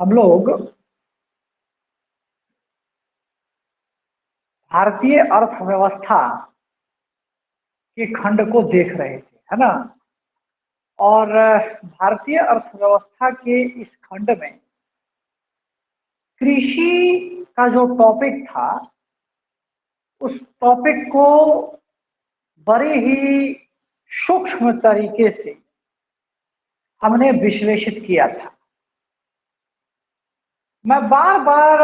हम लोग भारतीय अर्थव्यवस्था के खंड को देख रहे थे, है ना। और भारतीय अर्थव्यवस्था के इस खंड में कृषि का जो टॉपिक था, उस टॉपिक को बड़े ही सूक्ष्म तरीके से हमने विश्लेषित किया था। मैं बार बार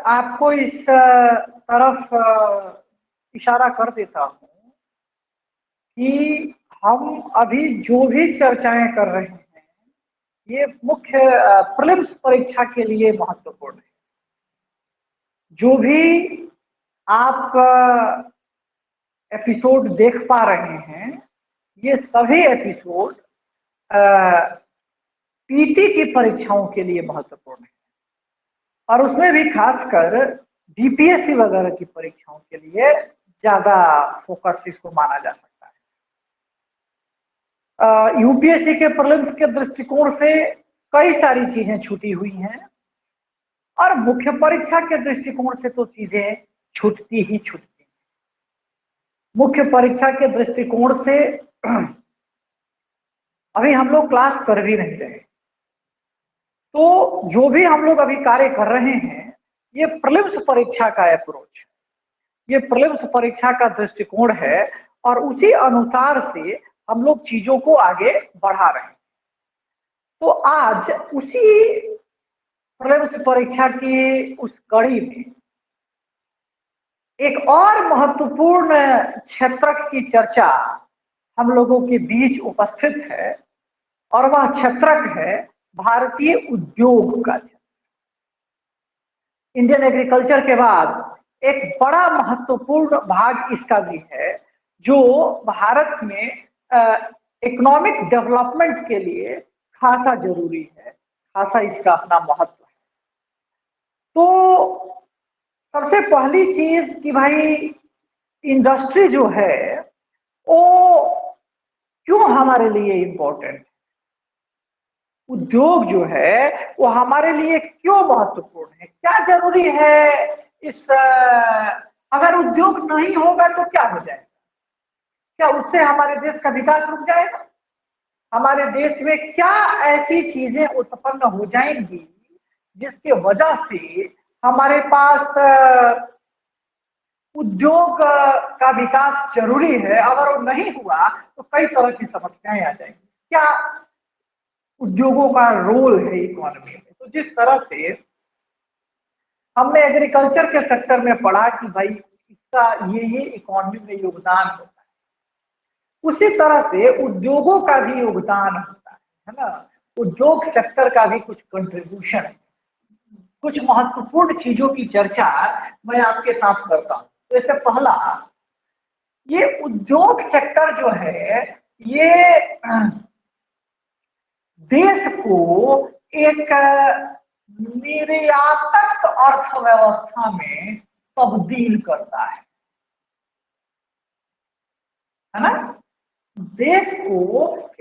आपको इस तरफ इशारा कर देता हूं कि हम अभी जो भी चर्चाएं कर रहे हैं, ये मुख्य प्रीलिम्स परीक्षा के लिए महत्वपूर्ण है। जो भी आप एपिसोड देख पा रहे हैं, ये सभी एपिसोड पीटी की परीक्षाओं के लिए महत्वपूर्ण है, और उसमें भी खासकर बीपीएससी वगैरह की परीक्षाओं के लिए ज्यादा फोकस इसको माना जा सकता है। यूपीएससी के प्रीलिम्स के दृष्टिकोण से कई सारी चीजें छूटी हुई हैं, और मुख्य परीक्षा के दृष्टिकोण से तो चीजें छूटती ही छूटती हैं। मुख्य परीक्षा के दृष्टिकोण से अभी हम लोग क्लास कर भी नहीं रहे, तो जो भी हम लोग अभी कार्य कर रहे हैं, ये प्रीलिम्स परीक्षा का अप्रोच है, ये प्रीलिम्स परीक्षा का दृष्टिकोण है, और उसी अनुसार से हम लोग चीजों को आगे बढ़ा रहे हैं। तो आज उसी प्रीलिम्स परीक्षा की उस कड़ी में एक और महत्वपूर्ण क्षेत्र की चर्चा हम लोगों के बीच उपस्थित है, और वह क्षेत्र है भारतीय उद्योग का क्षेत्र। इंडियन एग्रीकल्चर के बाद एक बड़ा महत्वपूर्ण भाग इसका भी है, जो भारत में इकोनॉमिक डेवलपमेंट के लिए खासा जरूरी है, खासा इसका अपना महत्व है। तो सबसे पहली चीज कि भाई इंडस्ट्री जो है वो क्यों हमारे लिए इंपॉर्टेंट है, उद्योग जो है वो हमारे लिए क्यों महत्वपूर्ण है, क्या जरूरी है। अगर उद्योग नहीं होगा तो क्या हो जाएगा, क्या उससे हमारे देश का विकास रुक जाएगा? हमारे देश में क्या ऐसी चीजें उत्पन्न हो जाएंगी जिसके वजह से हमारे पास उद्योग का विकास जरूरी है। अगर वो नहीं हुआ तो कई तरह की समस्याएं आ जाएंगी। क्या उद्योगों का रोल है इकोनॉमी में? तो जिस तरह से हमने एग्रीकल्चर के सेक्टर में पढ़ा कि भाई इसका ये इकोनॉमी में योगदान होता है, उसी तरह से उद्योगों का भी योगदान होता है ना। उद्योग सेक्टर का भी कुछ कंट्रीब्यूशन है। कुछ महत्वपूर्ण चीजों की चर्चा मैं आपके साथ करता हूं। तो इससे पहला, ये उद्योग सेक्टर जो है ये देश को एक निर्यातक अर्थव्यवस्था में तब्दील करता है ना। देश को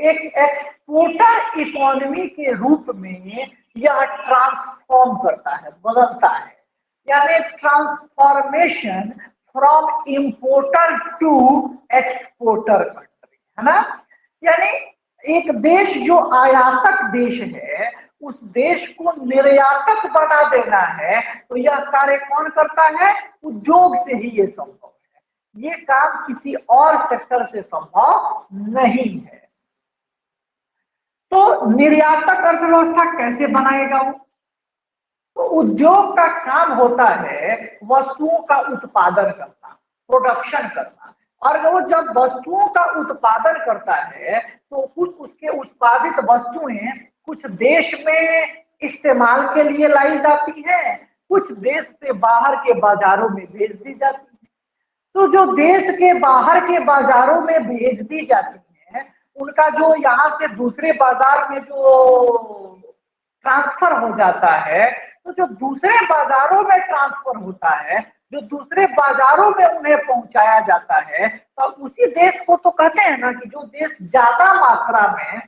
एक एक्सपोर्टर इकोनॉमी के रूप में यह ट्रांसफॉर्म करता है, बदलता है। यानी transformation from importer to exporter country, है ना। यानी एक देश जो आयातक देश है, उस देश को निर्यातक बना देना है, तो यह कार्य कौन करता है? उद्योग से ही ये संभव है। ये काम किसी और सेक्टर से संभव नहीं है। तो निर्यातक अर्थव्यवस्था कैसे बनाएगा वो? तो उद्योग का काम होता है वस्तुओं का उत्पादन करना, प्रोडक्शन करना। और वो जब वस्तुओं का उत्पादन करता है तो कुछ उसके उत्पादित वस्तुएं कुछ देश में इस्तेमाल के लिए लाई जाती है, कुछ देश से बाहर के बाजारों में भेज दी जाती है। तो जो देश के बाहर के बाजारों में भेज दी जाती है, उनका जो यहाँ से दूसरे बाजार में जो ट्रांसफर हो जाता है, तो जो दूसरे बाजारों में ट्रांसफर होता है, जो दूसरे बाजारों में उन्हें पहुंचाया जाता है, तो उसी देश को तो कहते हैं ना कि जो देश ज्यादा मात्रा में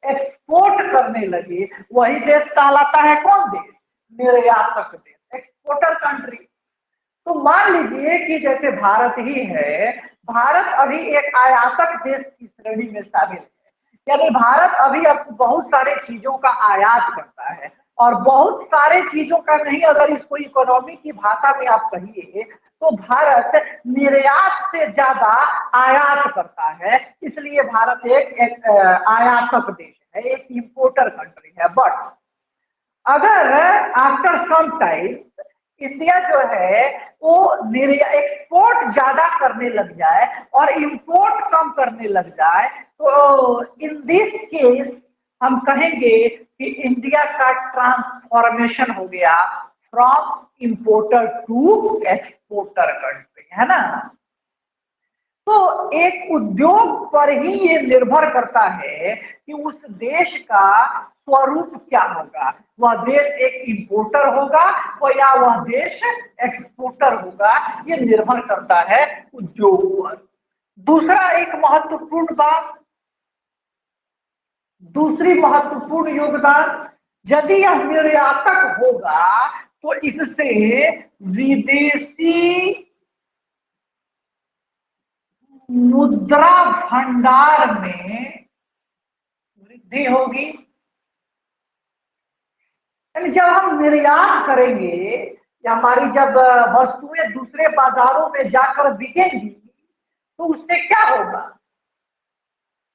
एक्सपोर्ट करने लगे वही देश कहलाता है कौन देश? निर्यातक देश, एक्सपोर्टर कंट्री। तो मान लीजिए कि जैसे भारत ही है, भारत अभी एक आयातक देश की श्रेणी में शामिल है। यानी भारत अभी अब बहुत सारे चीजों का आयात करता है, और बहुत सारे चीजों का नहीं, अगर इसको इकोनॉमी की भाषा में आप कहिए तो भारत निर्यात से ज्यादा आयात करता है। इसलिए भारत एक आयातक देश है, एक इंपोर्टर कंट्री है। बट अगर आफ्टर सम टाइम इंडिया जो है वो एक्सपोर्ट ज्यादा करने लग जाए और इंपोर्ट कम करने लग जाए, तो इन दिस केस हम कहेंगे कि इंडिया का ट्रांसफॉर्मेशन हो गया from importer to exporter country, है ना। तो एक उद्योग पर ही ये निर्भर करता है कि उस देश का स्वरूप क्या होगा। वह देश एक इंपोर्टर होगा या वह देश एक्सपोर्टर होगा, ये निर्भर करता है उद्योग पर। दूसरा एक महत्वपूर्ण बात, दूसरी महत्वपूर्ण योगदान, यदि यह निर्यातक होगा तो इससे विदेशी मुद्रा भंडार में वृद्धि होगी। यानी जब हम निर्यात करेंगे या हमारी जब वस्तुएं दूसरे बाजारों में जाकर बिकेंगी, तो उससे क्या होगा।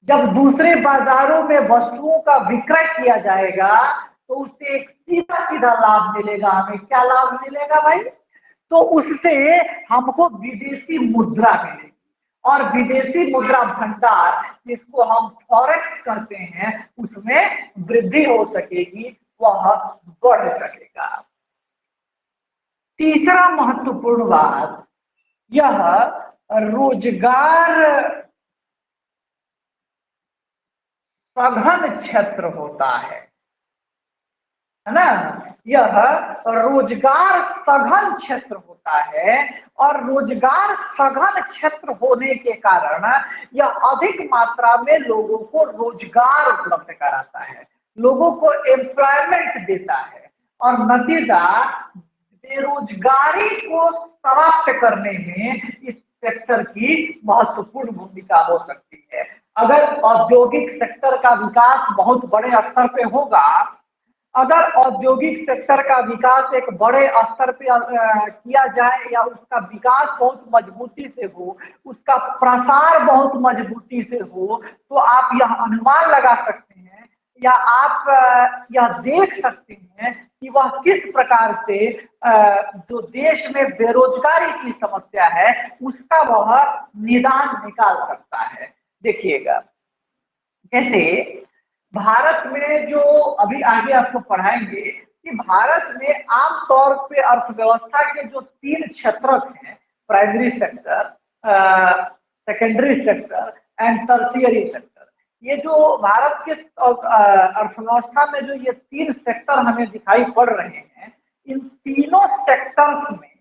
जब दूसरे बाजारों में वस्तुओं का विक्रय किया जाएगा तो उससे एक सीधा सीधा लाभ मिलेगा हमें। क्या लाभ मिलेगा भाई। तो उससे हमको विदेशी मुद्रा मिलेगी, और विदेशी मुद्रा भंडार जिसको हम फॉरेक्स करते हैं उसमें वृद्धि हो सकेगी, वह बढ़ सकेगा। तीसरा महत्वपूर्ण बात, यह रोजगार सघन क्षेत्र होता है ना। यह रोजगार सघन क्षेत्र होता है, और रोजगार सघन क्षेत्र होने के कारण यह अधिक मात्रा में लोगों को रोजगार उपलब्ध कराता है, लोगों को एम्प्लॉयमेंट देता है, और नतीजा बेरोजगारी को समाप्त करने में इस सेक्टर की महत्वपूर्ण भूमिका हो सकती है। अगर औद्योगिक सेक्टर का विकास बहुत बड़े स्तर पे होगा, अगर औद्योगिक सेक्टर का विकास एक बड़े स्तर पे किया जाए, या उसका विकास बहुत मजबूती से हो, उसका प्रसार बहुत मजबूती से हो, तो आप यह अनुमान लगा सकते हैं या आप यह देख सकते हैं कि वह किस प्रकार से जो देश में बेरोजगारी की समस्या है उसका वह निदान निकाल सकता है। देखिएगा, जैसे भारत में जो अभी आगे आपको पढ़ाएंगे कि भारत में आमतौर पे अर्थव्यवस्था के जो तीन क्षेत्र हैं, primary sector, secondary sector and tertiary sector, ये जो भारत के अर्थव्यवस्था में जो ये तीन सेक्टर हमें दिखाई पड़ रहे हैं, इन तीनों सेक्टर्स में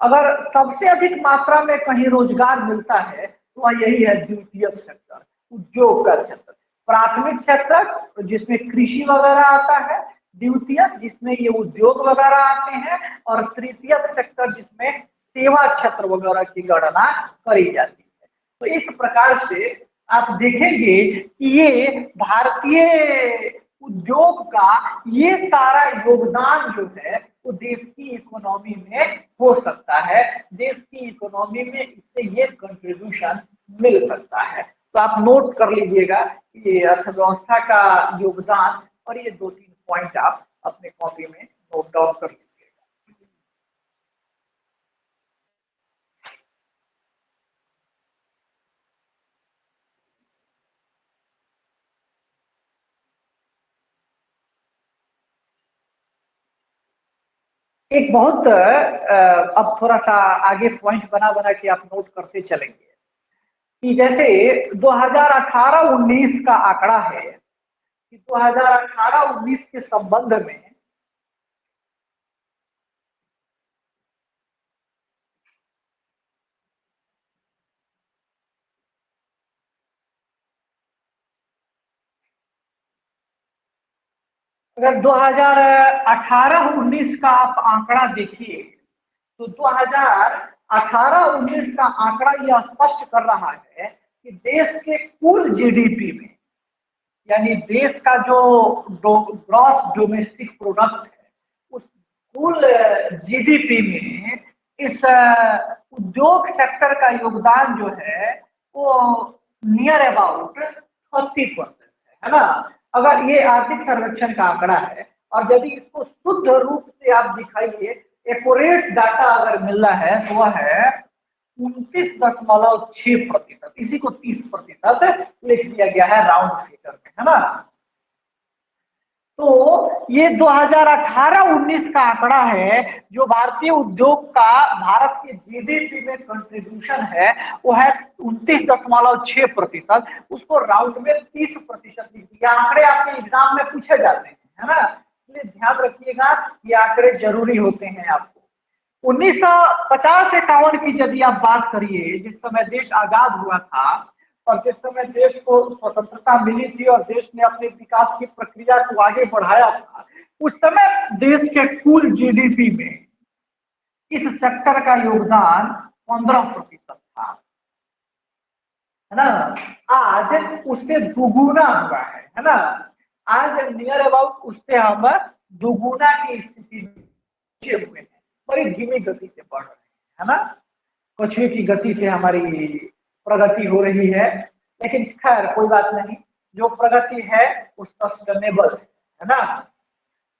अगर सबसे अधिक मात्रा में कहीं रोजगार मिलता है तो वह यही है द्वितीयक सेक्टर, उद्योग का क्षेत्र। प्राथमिक क्षेत्र जिसमें कृषि वगैरह आता है, द्वितीयक जिसमें ये उद्योग वगैरह आते हैं, और तृतीयक सेक्टर जिसमें सेवा क्षेत्र वगैरह की गणना करी जाती है। तो इस प्रकार से आप देखेंगे कि ये भारतीय उद्योग का ये सारा योगदान जो है वो देश की इकोनॉमी में हो सकता है, देश की इकोनॉमी में इससे ये कंट्रीब्यूशन मिल सकता है। तो आप नोट कर लीजिएगा कि अर्थव्यवस्था का योगदान, और ये दो तीन पॉइंट आप अपने कॉपी में नोट डाउन कर लीजिएगा। एक बहुत अब थोड़ा सा आगे पॉइंट बना बना के आप नोट करते चलेंगे कि जैसे 2018-19 का आंकड़ा है कि 2018-19 के संबंध में अगर 2018-19 का आप आंकड़ा देखिए तो 2018-19 का आंकड़ा यह स्पष्ट कर रहा है कि देश के कुल जीडीपी में, यानी देश का जो ग्रॉस डोमेस्टिक प्रोडक्ट है, उस कुल जीडीपी में इस उद्योग सेक्टर का योगदान जो है वो नियर अबाउट 30% है ना। अगर ये आर्थिक सर्वेक्षण का आंकड़ा है और यदि इसको शुद्ध रूप से आप दिखाइए, एक्यूरेट डाटा अगर मिल रहा है तो वह है 29.6%, इसी को 30% लिख दिया गया है राउंड फिगर में, है ना। तो ये 2018-19 का आंकड़ा है, जो भारतीय उद्योग का भारत के जीडीपी में कंट्रीब्यूशन है वो है 29.6%, उसको राउंड में 30% लिख दिया। आंकड़े आपके एग्जाम में पूछे जाते हैं, है ना, इसलिए ध्यान रखिएगा, ये आंकड़े जरूरी होते हैं आपको। 1950-51 की यदि आप बात करिए, जिस समय देश आजाद हुआ था और जिस समय देश को स्वतंत्रता मिली थी और देश ने अपने विकास की प्रक्रिया को आगे बढ़ाया था, उस समय देश के कुल जीडीपी में इस सेक्टर का योगदान 15% था, है ना। आज उससे दुगुना हुआ है ना। आज नियर अबाउट उससे हम दुगुना की स्थिति में हुए हैं, बड़ी धीमी गति से बढ़ रहे हैं, है ना। कछुए की गति से हमारी प्रगति हो रही है, लेकिन खैर कोई बात नहीं, जो प्रगति है वो सस्टेनेबल है ना।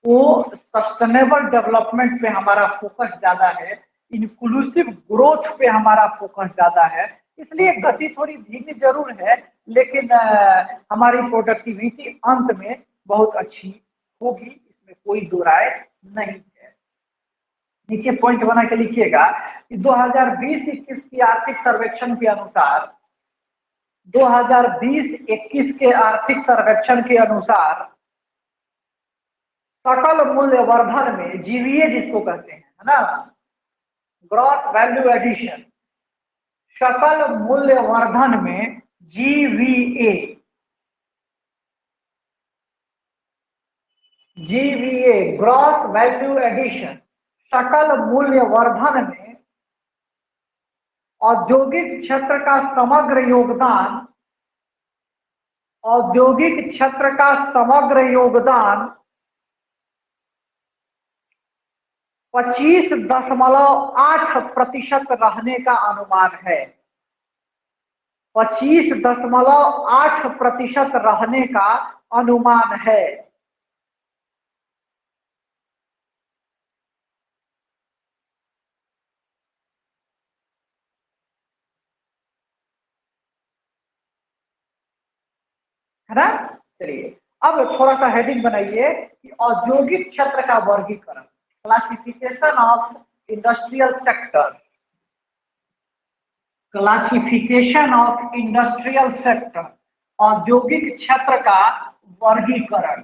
वो सस्टेनेबल डेवलपमेंट पे हमारा फोकस ज्यादा है, इंक्लूसिव ग्रोथ पे हमारा फोकस ज्यादा है, इसलिए गति थोड़ी धीमी जरूर है, लेकिन हमारी प्रोडक्टिविटी अंत में बहुत अच्छी होगी, इसमें कोई दो राय नहीं है। नीचे पॉइंट बना के लिखिएगा कि 2020-21 की आर्थिक सर्वेक्षण के अनुसार 2020-21 के आर्थिक सर्वेक्षण के अनुसार सकल मूल्य वर्धन में, जीवीए जिसको कहते हैं, है ना, ग्रॉस वैल्यू एडिशन, सकल मूल्य वर्धन में GVA, GVA gross value addition, सकल मूल्य वर्धन में औद्योगिक क्षेत्र का समग्र योगदान, औद्योगिक क्षेत्र का समग्र योगदान 25.8% रहने का अनुमान है। 25.8% रहने का अनुमान है। है ना। चलिए अब थोड़ा सा हेडिंग बनाइए कि औद्योगिक क्षेत्र का वर्गीकरण, classification of industrial sector, classification of industrial sector, औद्योगिक क्षेत्र का वर्गीकरण।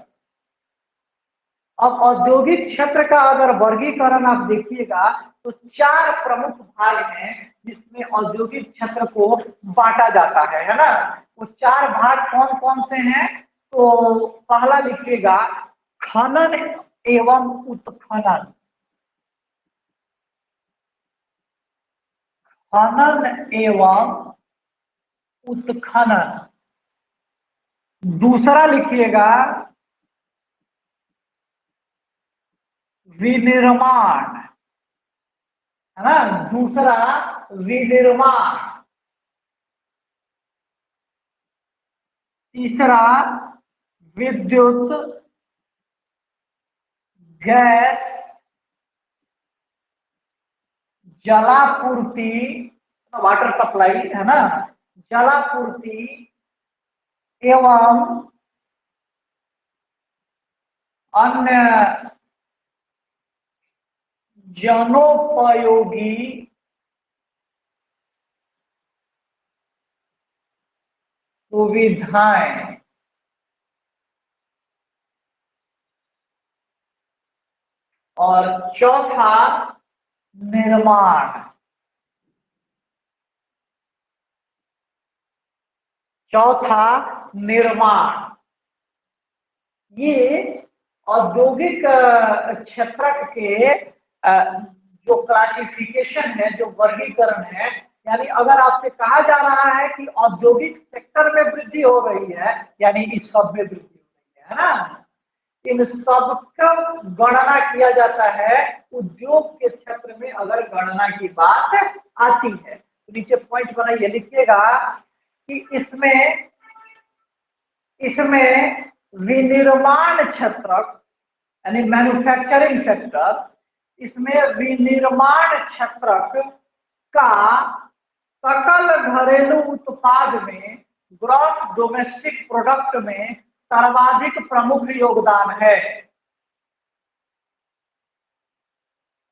अब औद्योगिक क्षेत्र का अगर वर्गीकरण आप देखिएगा तो चार प्रमुख भाग हैं जिसमें औद्योगिक क्षेत्र को बांटा जाता है ना। वो चार भाग कौन कौन से हैं, तो पहला लिखिएगा खनन एवं उत्खनन, खनन एवं उत्खनन। दूसरा लिखिएगा विनिर्माण, है ना, दूसरा विनिर्माण। तीसरा विद्युत गैस जलापूर्ति, वाटर सप्लाई, है ना, जलापूर्ति एवं अन्य जनोपयोगी सुविधाएं। और चौथा निर्माण, चौथा निर्माण। ये औद्योगिक क्षेत्रक के जो क्लासिफिकेशन है, जो वर्गीकरण है, यानी अगर आपसे कहा जा रहा है कि औद्योगिक सेक्टर में वृद्धि हो रही है, यानी इस सब में वृद्धि हो रही है ना, इन सब का गणना किया जाता है उद्योग के क्षेत्र में अगर गणना की बात आती है। तो नीचे पॉइंट बनाइए, लिखिएगा कि इसमें इसमें विनिर्माण क्षेत्रक यानी मैन्युफैक्चरिंग सेक्टर, इसमें विनिर्माण क्षेत्रक का सकल घरेलू उत्पाद में, ग्रॉस डोमेस्टिक प्रोडक्ट में सर्वाधिक प्रमुख योगदान है।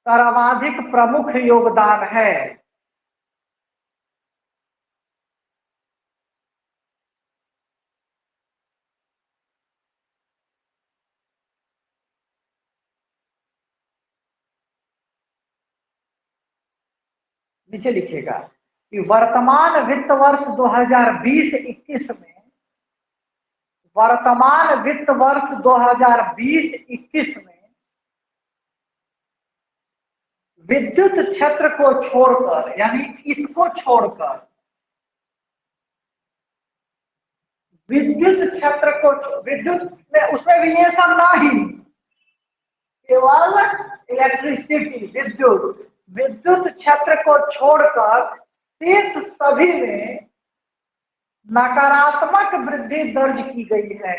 सर्वाधिक प्रमुख योगदान है। नीचे लिखिएगा कि वर्तमान वित्त वर्ष 2020-21 में, वर्तमान वित्त वर्ष 2020-21 में विद्युत क्षेत्र को छोड़कर, यानी इसको छोड़कर, विद्युत क्षेत्र को, विद्युत में उसमें भी ये सब नहीं, केवल इलेक्ट्रिसिटी, विद्युत, विद्युत क्षेत्र को छोड़कर शेष सभी में नकारात्मक वृद्धि दर्ज की गई है।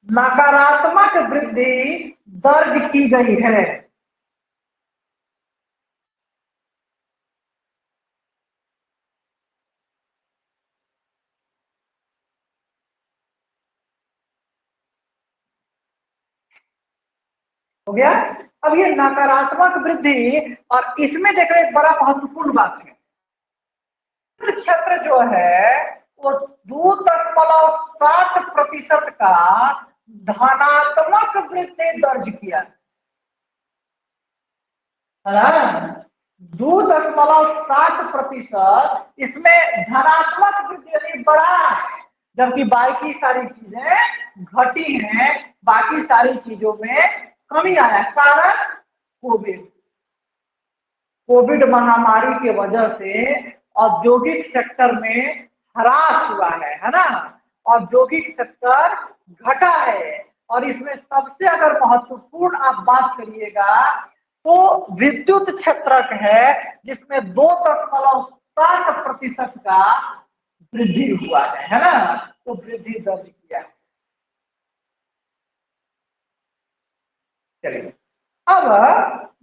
नकारात्मक वृद्धि दर्ज की गई है। हो गया। अब ये नकारात्मक वृद्धि, और इसमें देखो एक बड़ा महत्वपूर्ण बात है, क्षेत्र जो है वो 2.7% का धनात्मक वृद्धि दर्ज किया है ना। 2.7% इसमें धनात्मक वृद्धि यानी बढ़ा है, जबकि बाकी सारी चीजें घटी हैं, बाकी सारी चीजों में कमी आया है। कारण कोविड, कोविड महामारी के वजह से औद्योगिक सेक्टर में ह्रास हुआ है ना, औद्योगिक सेक्टर घटा है। और इसमें सबसे अगर महत्वपूर्ण आप बात करिएगा तो विद्युत क्षेत्रक है, जिसमें 2.7% का वृद्धि हुआ है ना, तो वृद्धि दर्ज किया है। चलिए, अब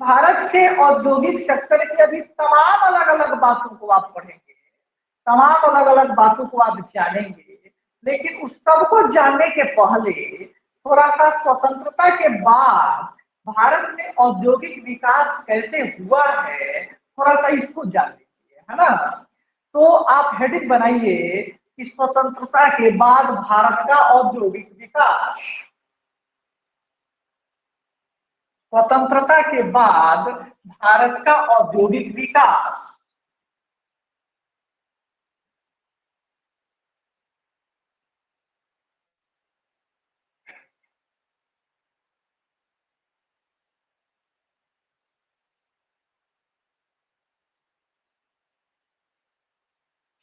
भारत के औद्योगिक सेक्टर की अभी तमाम अलग अलग बातों को आप पढ़ेंगे, तमाम अलग अलग बातों को आप जानेंगे, लेकिन उस सबको जानने के पहले थोड़ा सा स्वतंत्रता के बाद भारत में औद्योगिक विकास कैसे हुआ है, थोड़ा सा इसको जान लीजिए, है ना। तो आप हेडिंग बनाइए कि स्वतंत्रता के बाद भारत का औद्योगिक विकास। स्वतंत्रता के बाद भारत का औद्योगिक विकास।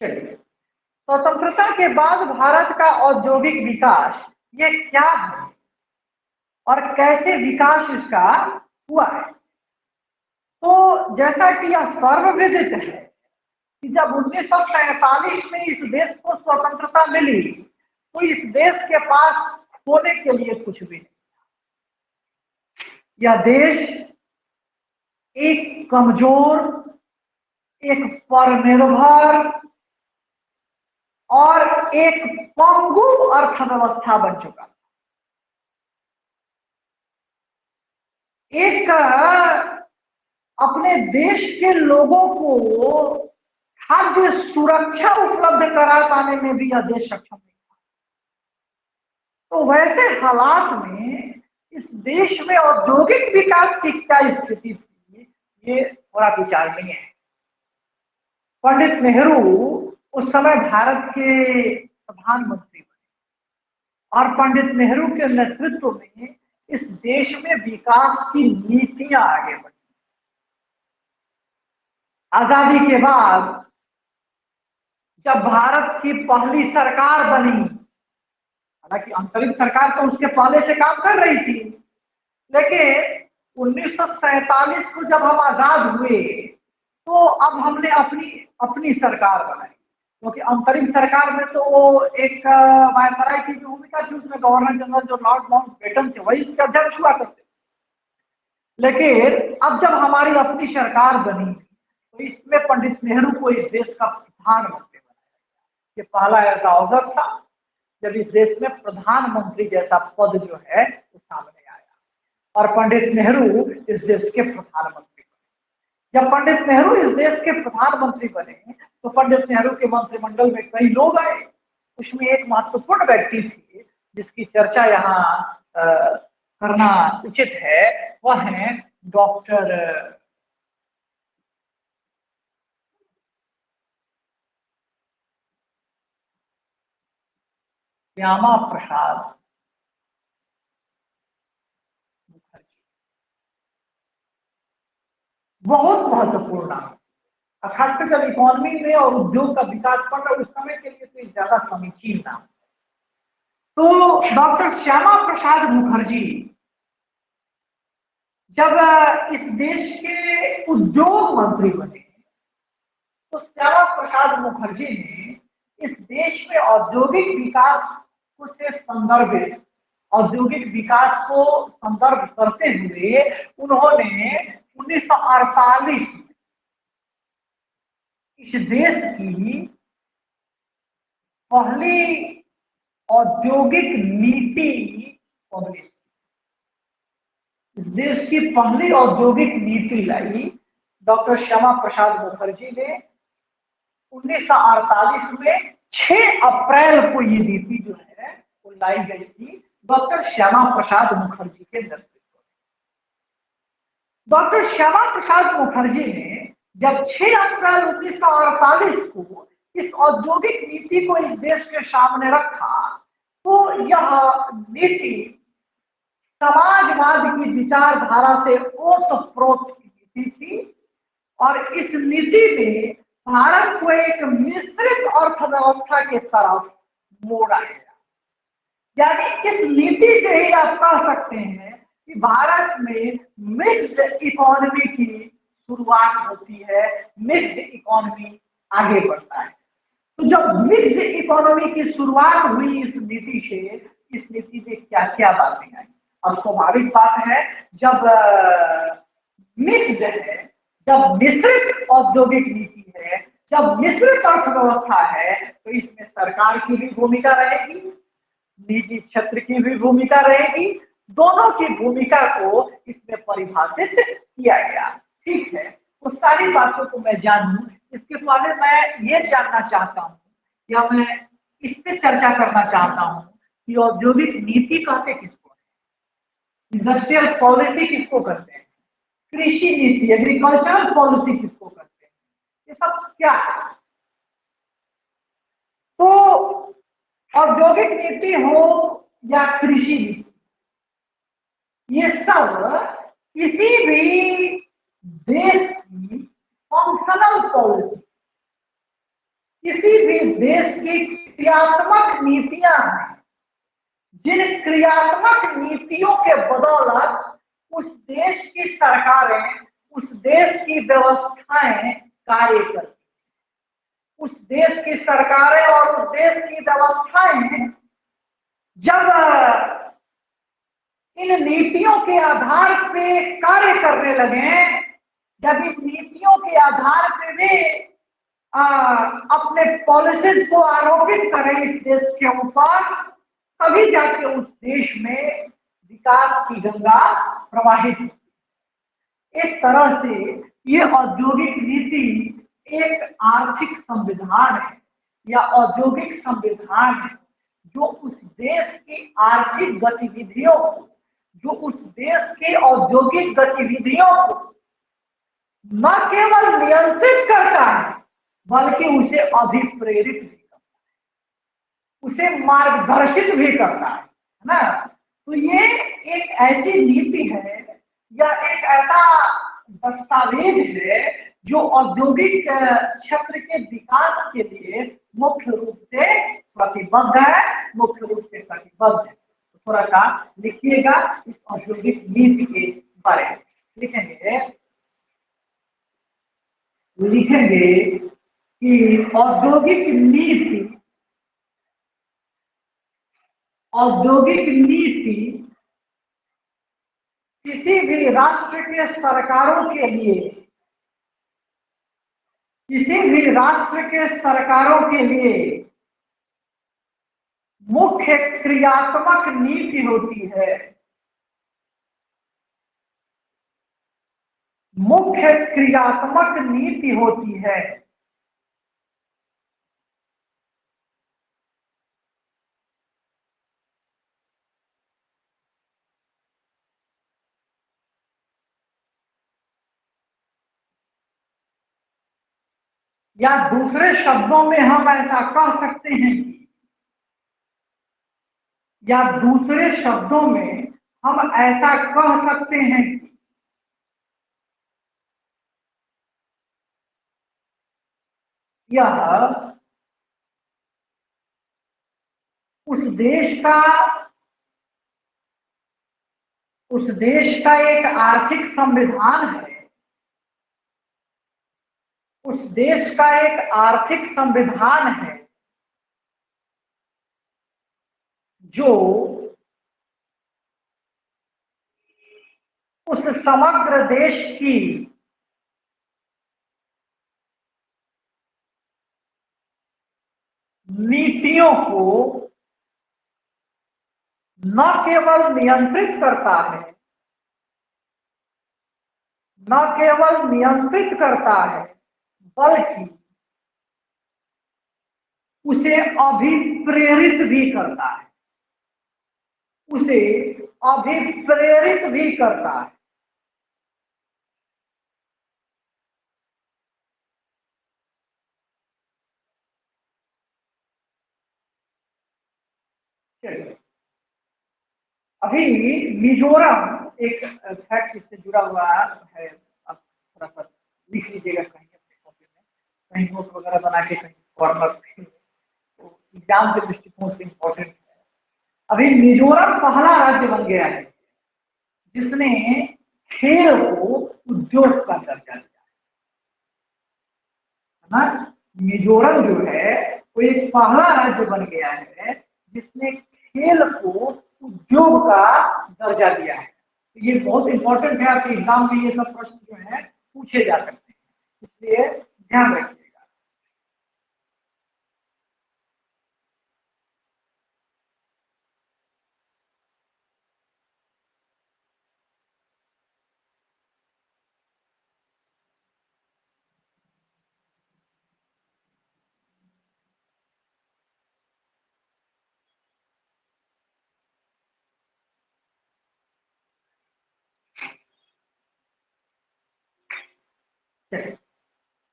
चलिए, स्वतंत्रता के बाद भारत का औद्योगिक विकास ये क्या है और कैसे विकास इसका हुआ है। तो जैसा कि यह सर्वविदित है कि जब 1947 में इस देश को स्वतंत्रता मिली तो इस देश के पास खोने के लिए कुछ भी नहीं। यह देश एक कमजोर, एक परनिर्भर और एक पंगु अर्थव्यवस्था बन चुका। एक अपने देश के लोगों को खाद्य सुरक्षा उपलब्ध करा पाने में भी यह देश सक्षम नहीं था। तो वैसे हालात में इस देश में औद्योगिक विकास की क्या स्थिति थी, ये थोड़ा विचार नहीं है। पंडित नेहरू उस समय भारत के प्रधानमंत्री बने और पंडित नेहरू के नेतृत्व में इस देश में विकास की नीतियां आगे बढ़ी। आजादी के बाद जब भारत की पहली सरकार बनी, हालांकि अंतरिम सरकार तो उसके पहले से काम कर रही थी, लेकिन 1947 को जब हम आजाद हुए तो अब हमने अपनी अपनी सरकार बनाई, क्योंकि अंतरिम सरकार में तो वो एक वायसराय की भूमिका थी, उसमें गवर्नर जनरल जो लॉर्ड माउंटबेटन थे वही इसके अध्यक्ष हुआ करते। लेकिन अब जब हमारी अपनी सरकार बनी तो इसमें पंडित नेहरू को इस देश का प्रधानमंत्री बनाया गया। ये पहला ऐसा अवसर था जब इस देश में प्रधानमंत्री जैसा पद जो है वो सामने आया, और पंडित नेहरू इस देश के प्रधानमंत्री बने। जब पंडित नेहरू इस देश के प्रधानमंत्री बने तो पंडित नेहरू के मंत्रिमंडल में कई लोग आए। उसमें एक महत्वपूर्ण व्यक्ति थी जिसकी चर्चा यहाँ करना उचित है, वह है डॉक्टर श्यामा प्रसाद मुखर्जी। बहुत महत्वपूर्ण नाम, खासकर जब इकोनॉमी में और उद्योग का विकास कर रहा है उस समय के लिए तो ज्यादा समीचीन नाम। तो डॉक्टर श्यामा प्रसाद मुखर्जी जब इस देश के उद्योग मंत्री बने तो श्यामा प्रसाद मुखर्जी ने इस देश में औद्योगिक विकास को से संदर्भित, औद्योगिक विकास को संदर्भ करते हुए उन्होंने 1948 में इस देश की पहली औद्योगिक नीति पब्लिश की। इस देश की पहली औद्योगिक नीति लाई डॉक्टर श्यामा प्रसाद मुखर्जी ने 1948 में 6 अप्रैल को। ये नीति जो है वो लाई गई थी डॉक्टर श्यामा प्रसाद मुखर्जी के नेतृत्व में। डॉक्टर श्यामा प्रसाद मुखर्जी ने जब 6 अप्रैल 1948 को इस औद्योगिक नीति को इस देश के सामने रखा तो यह नीति समाजवाद की विचारधारा से ओतप्रोत की नीति थी, और इस नीति में भारत को एक मिश्रित अर्थव्यवस्था के तरफ मोड़ा गया। यानी इस नीति से ही आप कह सकते हैं कि भारत में मिक्स्ड इकोनॉमी की शुरुआत होती है, मिक्स्ड इकोनॉमी आगे बढ़ता है। तो जब मिक्स्ड इकोनॉमी की शुरुआत हुई इस नीति से, इस नीति में क्या क्या बातें आई। अब स्वाभाविक बात है जब मिक्स्ड है, जब मिश्रित औद्योगिक नीति है, जब मिश्रित अर्थव्यवस्था है तो इसमें सरकार की भी भूमिका रहेगी, निजी क्षेत्र की भी भूमिका रहेगी, दोनों की भूमिका को इसमें परिभाषित किया गया। ठीक है, उस सारी बातों को मैं जानूं इसके पहले मैं ये जानना चाहता हूँ या मैं इस पे चर्चा करना चाहता हूँ कि औद्योगिक नीति कहते किसको है, इंडस्ट्रियल पॉलिसी किसको करते हैं, कृषि नीति एग्रीकल्चरल पॉलिसी किसको करते हैं, ये सब क्या है। तो औद्योगिक नीति हो या कृषि नीति, ये सब किसी भी देश की फंक्शनल पॉलिसी, किसी भी देश की क्रियात्मक नीतियां हैं, जिन क्रियात्मक नीतियों के बदौलत उस देश की सरकारें, उस देश की व्यवस्थाएं कार्य करती, उस देश की सरकारें और उस देश की व्यवस्थाएं जब इन नीतियों के आधार पे कार्य करने लगे, जब इन नीतियों के आधार पे वे अपने पॉलिसीज को आरोपित करें इस देश के ऊपर, तभी जाके उस देश में विकास की गंगा प्रवाहित होती। एक तरह से ये औद्योगिक नीति एक आर्थिक संविधान है या औद्योगिक संविधान है जो उस देश की आर्थिक गतिविधियों को, जो उस देश के औद्योगिक गतिविधियों को न केवल नियंत्रित करता है बल्कि उसे अभिप्रेरित भी करता उसे मार्गदर्शित भी करता है ना। तो ये एक ऐसी नीति है या एक ऐसा दस्तावेज है जो औद्योगिक क्षेत्र के विकास के लिए मुख्य रूप से प्रतिबद्ध है, मुख्य रूप से कटिबद्ध है। तो थोड़ा सा लिखिएगा इस औद्योगिक नीति के बारे में। लिखेंगे कि औद्योगिक नीति किसी भी राष्ट्र के सरकारों के लिए, किसी भी राष्ट्र के सरकारों के लिए मुख्य क्रियात्मक नीति होती है। मुख्य क्रियात्मक नीति होती है। या दूसरे शब्दों में हम ऐसा कह सकते हैं कि, या दूसरे शब्दों में हम ऐसा कह सकते हैं कि यह उस देश का एक आर्थिक संविधान है। उस देश का एक आर्थिक संविधान है जो उस समग्र देश की नीतियों को न केवल नियंत्रित करता है, न केवल नियंत्रित करता है, बल्कि उसे अभिप्रेरित भी करता है। उसे अभिप्रेरित भी करता है। अभी मिजोरम एक फैक्ट इससे जुड़ा हुआ है, आप थोड़ा सा लिख लीजिएगा कहीं अपने कॉपी में, कहीं नोट वगैरह बना के कहीं कॉर्नर पे, तो एग्जाम के दृष्टिकोण से इम्पोर्टेंट है। अभी मिजोरम पहला राज्य बन गया है जिसने खेल को उद्योग का दर्जा दिया है ना। मिजोरम जो है वो एक पहला राज्य बन गया है जिसने खेल को उद्योग का दर्जा दिया है। तो ये बहुत इंपॉर्टेंट है, आपके एग्जाम में ये सब प्रश्न जो है पूछे जा सकते हैं, इसलिए ध्यान रखिएगा।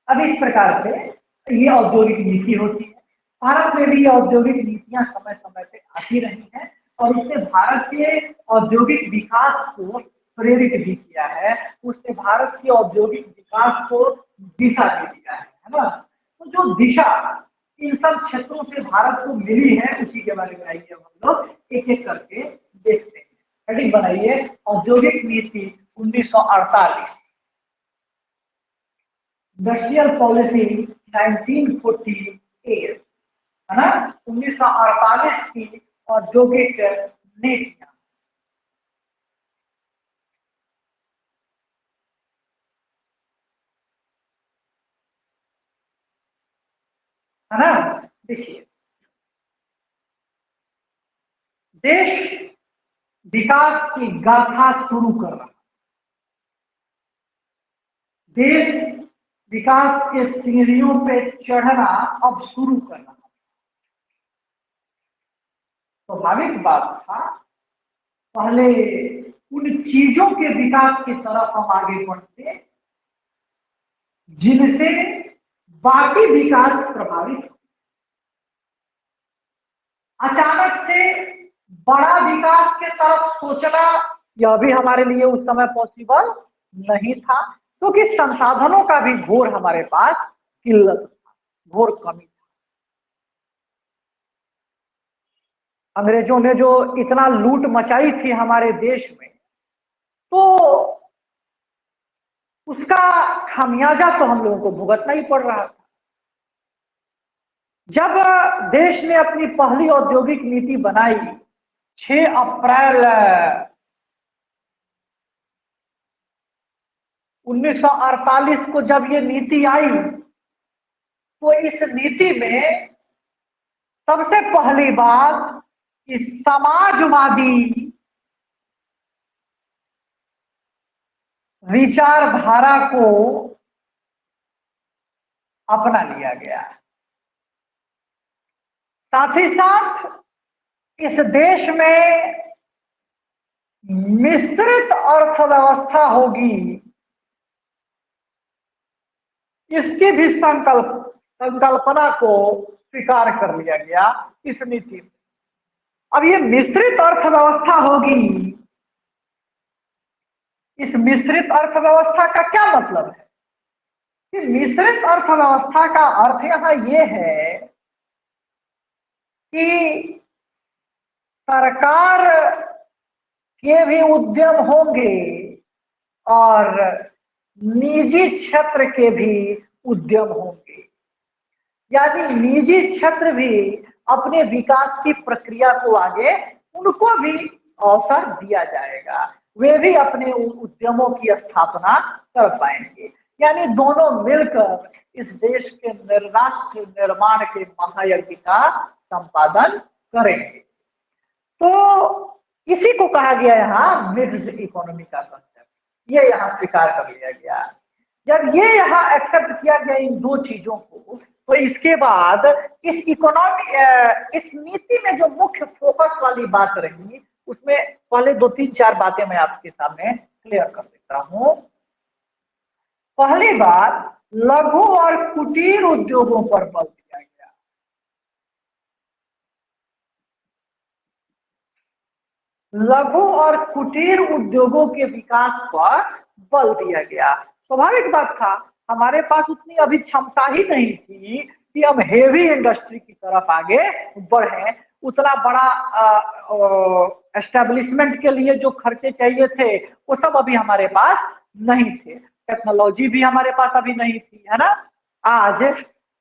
अब इस प्रकार से ये औद्योगिक नीति होती है। भारत में भी ये औद्योगिक नीतियां समय समय पे आती रही हैं और इससे भारत के औद्योगिक विकास को प्रेरित भी किया है, उससे भारत के औद्योगिक विकास को दिशा दे दिया है ना। तो जो दिशा इन सब क्षेत्रों से भारत को मिली है उसी के बारे में आइए हम लोग एक एक करके देखते हैं। हेडिंग बनाइए, औद्योगिक नीति 1948, इंडस्ट्रियल पॉलिसी 1948, है ना। 1948 की औद्योगिक नीतियां, है ना। देखिए, देश विकास की गाथा शुरू कर रहा, देश विकास के सीढ़ियों पे चढ़ना अब शुरू करना। स्वाभाविक बात था, पहले उन चीजों के विकास की तरफ हम आगे बढ़ते जिनसे बाकी विकास प्रभावित हो। अचानक से बड़ा विकास के तरफ सोचना यह भी हमारे लिए उस समय पॉसिबल नहीं था, क्योंकि संसाधनों का भी घोर हमारे पास किल्लत था, घोर कमी। अंग्रेजों ने जो इतना लूट मचाई थी हमारे देश में, तो उसका खामियाजा तो हम लोगों को भुगतना ही पड़ रहा था। जब देश ने अपनी पहली औद्योगिक नीति बनाई 6 अप्रैल 1948 को, जब ये नीति आई, तो इस नीति में सबसे पहली बात इस समाजवादी विचारधारा को अपना लिया गया। साथ ही साथ इस देश में मिश्रित अर्थव्यवस्था होगी, इसकी भी संकल्पना को स्वीकार कर लिया गया इस नीति में। अब ये मिश्रित अर्थव्यवस्था होगी, इस मिश्रित अर्थव्यवस्था का क्या मतलब है कि मिश्रित अर्थव्यवस्था का अर्थ यहां ये है कि सरकार के भी उद्यम होंगे और निजी क्षेत्र के भी उद्यम होंगे, यानी निजी क्षेत्र भी अपने विकास की प्रक्रिया को आगे, उनको भी अवसर दिया जाएगा, वे भी अपने उद्यमों की स्थापना कर पाएंगे, यानी दोनों मिलकर इस देश के राष्ट्र निर्माण के महायज्ञ का संपादन करेंगे। तो इसी को कहा गया यहाँ मिक्स्ड इकोनॉमी का कंसेप्ट, ये यहाँ स्वीकार कर लिया गया। जब ये यहाँ एक्सेप्ट किया गया इन दो चीजों को, तो इसके बाद इस इकोनॉमी, इस नीति में जो मुख्य फोकस वाली बात रही, उसमें पहले 2-3-4 बातें मैं आपके सामने क्लियर कर देता हूं। पहली बात, लघु और कुटीर उद्योगों पर बल दिया गया। लघु और कुटीर उद्योगों के विकास पर बल दिया गया। स्वाभाविक बात था, हमारे पास उतनी अभी क्षमता ही नहीं थी कि हम हेवी इंडस्ट्री की तरफ आगे बढ़े। उतना बड़ा एस्टेब्लिशमेंट के लिए जो खर्चे चाहिए थे वो सब अभी हमारे पास नहीं थे, टेक्नोलॉजी भी हमारे पास अभी नहीं थी, है ना। आज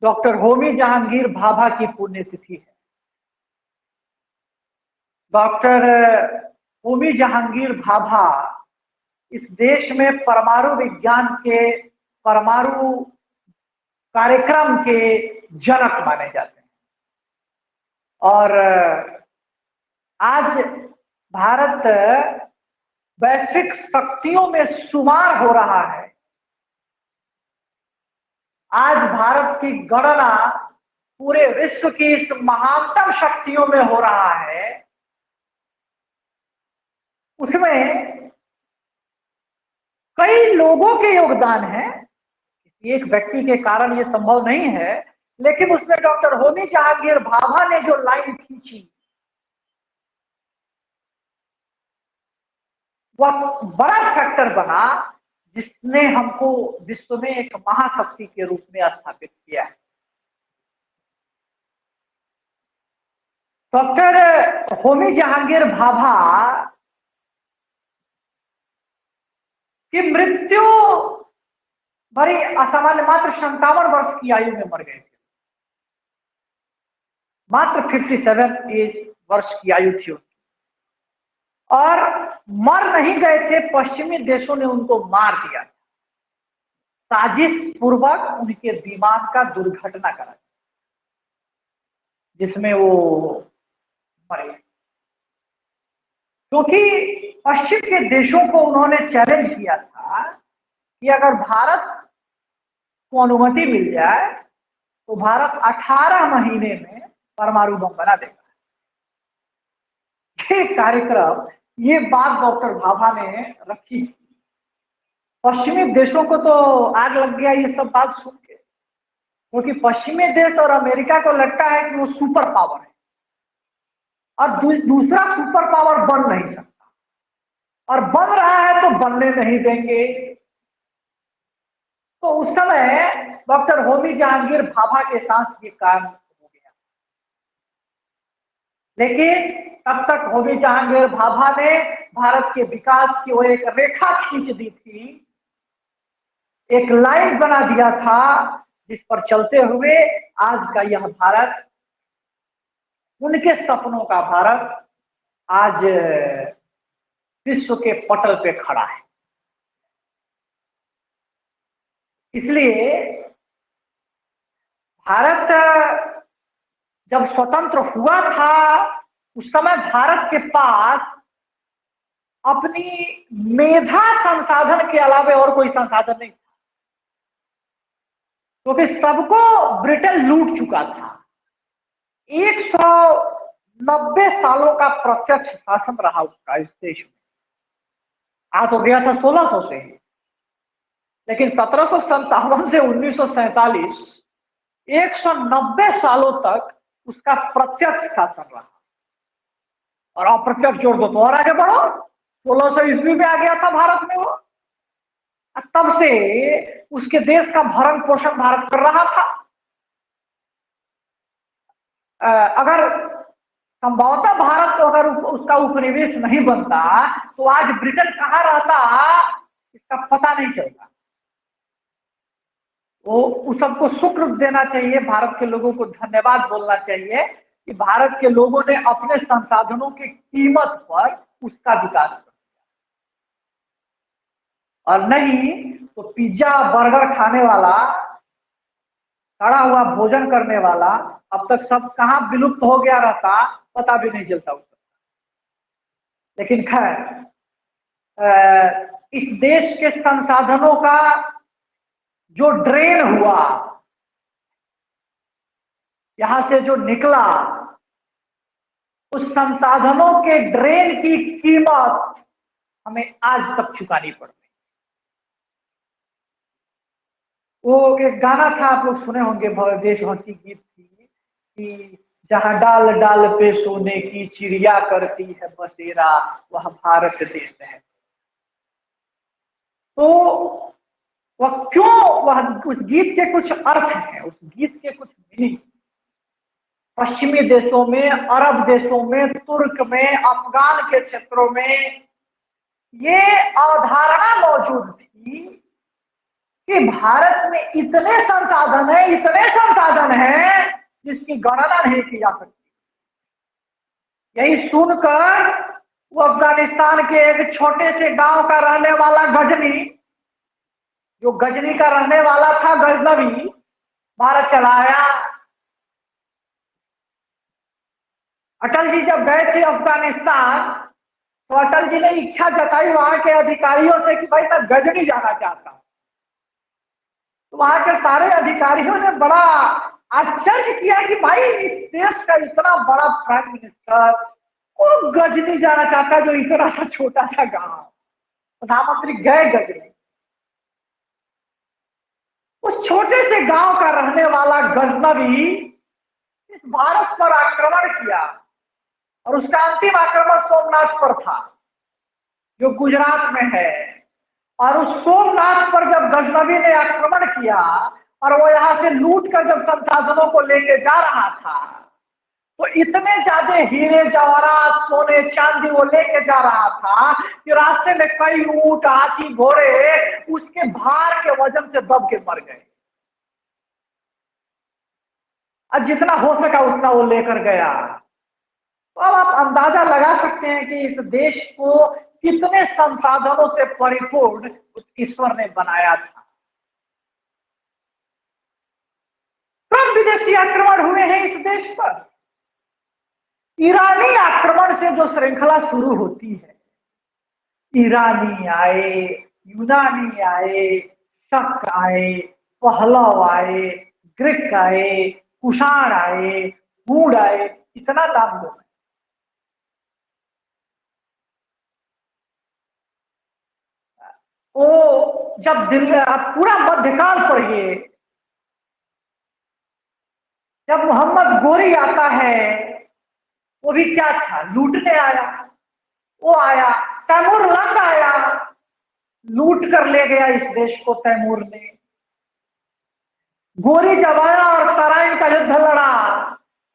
डॉक्टर होमी जहांगीर भाभा की पुण्यतिथि है। डॉक्टर होमी जहांगीर भाभा इस देश में परमाणु विज्ञान के, परमाणु कार्यक्रम के जनक माने जाते हैं। और आज भारत वैश्विक शक्तियों में शुमार हो रहा है। आज भारत की गणना पूरे विश्व की इस महानतम शक्तियों में हो रहा है। उसमें कई लोगों के योगदान है, एक व्यक्ति के कारण ये संभव नहीं है, लेकिन उसमें डॉक्टर होमी जहांगीर भाभा ने जो लाइन खींची वह बड़ा फैक्टर बना, जिसने हमको विश्व में एक महाशक्ति के रूप में स्थापित किया है। डॉक्टर होमी जहांगीर भाभा की मृत्यु बड़ी असामान्य, मात्र 57 वर्ष की आयु में मर गए थे। मात्र 57 वर्ष की आयु थी उनकी, और मर नहीं गए थे, पश्चिमी देशों ने उनको मार दिया, साजिश पूर्वक उनके दिमाग का दुर्घटना करा, जिसमें वो मरे। क्योंकि पश्चिम के देशों को उन्होंने चैलेंज किया था कि अगर भारत को अनुमति मिल जाए तो भारत 18 महीने में परमाणु बम बना देगा। ये कार्यक्रम, ये बात डॉक्टर भाभा ने रखी। पश्चिमी देशों को तो आग लग गया ये सब बात सुन के, क्योंकि पश्चिमी देश और अमेरिका को लगता है कि वो सुपर पावर है, और दूसरा सुपर पावर बन नहीं सकता, और बन रहा है तो बनने नहीं देंगे। तो उस समय डॉक्टर होमी जहांगीर भाभा के साथ ये काम हो गया। लेकिन तब तक होमी जहांगीर भाभा ने भारत के विकास की वो एक रेखा खींच दी थी, एक लाइन बना दिया था, जिस पर चलते हुए आज का यह भारत, उनके सपनों का भारत, आज विश्व के पटल पे खड़ा है। इसलिए भारत जब स्वतंत्र हुआ था, उस समय भारत के पास अपनी मेधा संसाधन के अलावा और कोई संसाधन नहीं था, क्योंकि सबको ब्रिटेन लूट चुका था। 190 सालों का प्रत्यक्ष शासन रहा उसका इस देश में। आ तो गया था 1600 से, लेकिन 1757 से 1947 190 सालों तक उसका प्रत्यक्ष शासन रहा। और अप्रत्यक्ष जोड़ दो तो और आगे बढ़ो, 1600 ईस्वी में आ गया था भारत में वो। तब से उसके देश का भरण पोषण भारत कर रहा था। अगर संभवतः भारत तो अगर उसका उपनिवेश नहीं बनता तो आज ब्रिटेन कहाँ रहता, इसका पता नहीं चलता। वो उस सबको शुक्र देना चाहिए, भारत के लोगों को धन्यवाद बोलना चाहिए कि भारत के लोगों ने अपने संसाधनों की कीमत पर उसका विकास कर दिया। और नहीं तो पिज्जा बर्गर खाने वाला, सड़ा हुआ भोजन करने वाला अब तक सब कहां विलुप्त हो गया रहता, पता भी नहीं चलता उसका। लेकिन खैर, इस देश के संसाधनों का जो ड्रेन हुआ, यहां से जो निकला, उस संसाधनों के ड्रेन की कीमत हमें आज तक चुकानी पड़ रही। वो एक गाना था, आप लोग सुने होंगे, देशभक्ति गीत थी कि जहां डाल डाल पे सोने की चिड़िया करती है बसेरा, वह भारत देश है। तो वह क्यों, वह उस गीत के कुछ अर्थ हैं, उस गीत के कुछ मीनिंग। पश्चिमी देशों में, अरब देशों में, तुर्क में, अफगान के क्षेत्रों में ये अवधारणा मौजूद थी कि भारत में इतने संसाधन है, इतने संसाधन है जिसकी गणना नहीं की जा सकती। यही सुनकर वो अफगानिस्तान के एक छोटे से गांव का रहने वाला गजनी, जो गजनी का रहने वाला था, गजनवी, भारत चला आया। अटल जी जब गए थे अफगानिस्तान तो अटल जी ने इच्छा जताई वहां के अधिकारियों से कि भाई मैं गजनी जाना चाहता हूं। तो वहां के सारे अधिकारियों ने बड़ा आश्चर्य किया कि भाई इस देश का इतना बड़ा प्राइम मिनिस्टर वो गजनी जाना चाहता है, जो इतना सा छोटा सा गांव। प्रधानमंत्री गए गजनी। उस छोटे से गांव का रहने वाला गजनवी इस भारत पर आक्रमण किया, और उसका अंतिम आक्रमण सोमनाथ पर था, जो गुजरात में है। और उस सोमनाथ पर जब गजनवी ने आक्रमण किया और वो यहां से लूट कर जब संसाधनों को लेके जा रहा था, तो इतने ज्यादा हीरे जवाहरात सोने चांदी वो लेके जा रहा था कि रास्ते में कई ऊंट, हाथी, घोड़े उसके भार के वजन से दब के मर गए। और जितना हो सका उतना वो लेकर गया। तो अब आप अंदाजा लगा सकते हैं कि इस देश को कितने संसाधनों से परिपूर्ण उस ईश्वर ने बनाया था। कब विदेशी आक्रमण हुए हैं इस देश पर? ईरानी आक्रमण से जो श्रृंखला शुरू होती है, ईरानी आए, यूनानी आए, शक आए, पहलव आए, ग्रीक आए, कुषाण आए, हूण आए, इतना नाम लो। वो जब दिल्ली, आप पूरा मध्यकाल पढ़िए, जब मोहम्मद गोरी आता है वो भी क्या था, लूटने आया। वो आया, तैमूर लंग आया, लूट कर ले गया इस देश को तैमूर ने। गोरी जब आया और तराइन का युद्ध लड़ा,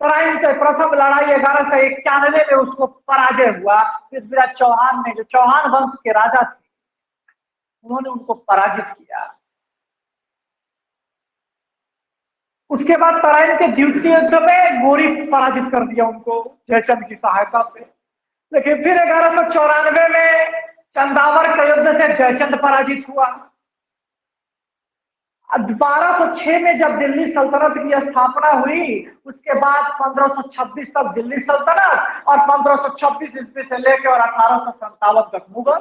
तराइन से प्रथम लड़ाई 1191 में उसको पराजय हुआ। पृथ्वीराज चौहान ने, जो चौहान वंश के राजा थे, उन्होंने उनको पराजित किया। उसके बाद तराइन के द्वितीय युद्ध में गोरी पराजित कर दिया उनको जयचंद की सहायता से। लेकिन फिर 1194 में चंदावर के युद्ध से जयचंद पराजित हुआ। 1206 में जब दिल्ली सल्तनत की स्थापना हुई, उसके बाद 1526 तक दिल्ली सल्तनत और 1526 ईस्वी से लेकर और 1857 तक मुगल।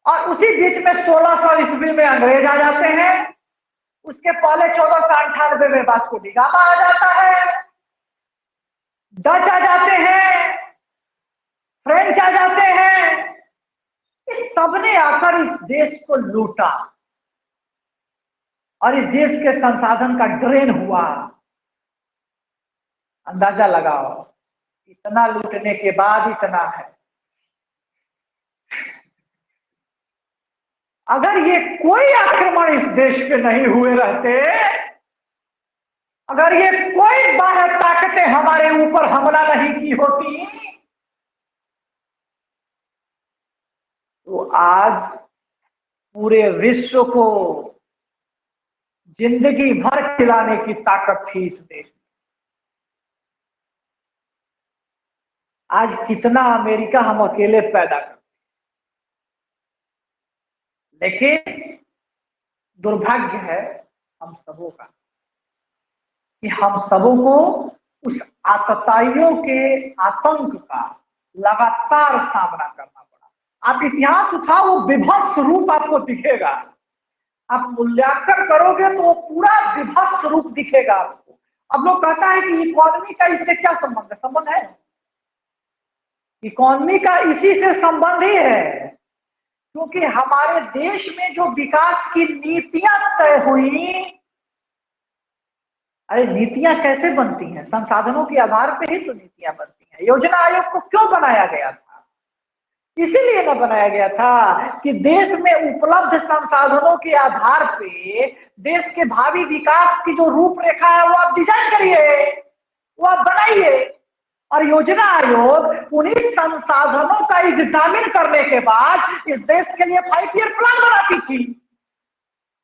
और उसी बीच में 1600 ईस्वी में अंग्रेज आ जाते हैं। उसके पहले 1498 में वास्को डी गामा आ जाता है, डच आ जाते हैं, फ्रेंच आ जाते हैं। इस सबने आकर इस देश को लूटा और इस देश के संसाधन का ड्रेन हुआ। अंदाजा लगाओ, इतना लूटने के बाद इतना है। अगर ये कोई आक्रमण इस देश पे नहीं हुए रहते, अगर ये कोई बाह्य ताकतें हमारे ऊपर हमला नहीं की होती, तो आज पूरे विश्व को जिंदगी भर खिलाने की ताकत थी इस देश में। आज कितना अमेरिका हम अकेले पैदा करते, लेकिन दुर्भाग्य है हम सबों का कि हम सबों को उस आतताइयों के आतंक का लगातार सामना करना पड़ा। आप इतिहास उठाओ, वो विभत्स रूप आपको दिखेगा। आप मूल्यांकन करोगे तो वो पूरा विभत्स रूप दिखेगा आपको। अब लोग कहता है कि इकोनॉमी का इससे क्या संबंध है? संबंध है, इकोनॉमी का इसी से संबंध ही है, क्योंकि हमारे देश में जो विकास की नीतियां तय हुई, अरे नीतियां कैसे बनती हैं? संसाधनों के आधार पर ही तो नीतियां बनती हैं। योजना आयोग को क्यों बनाया गया था? इसीलिए ना बनाया गया था कि देश में उपलब्ध संसाधनों के आधार पे देश के भावी विकास की जो रूपरेखा है वो आप डिजाइन करिए, वो आप बनाइए। और योजना आयोग उन्हीं संसाधनों का एग्जामिन करने के बाद इस देश के लिए 5 ईयर प्लान बनाती थी।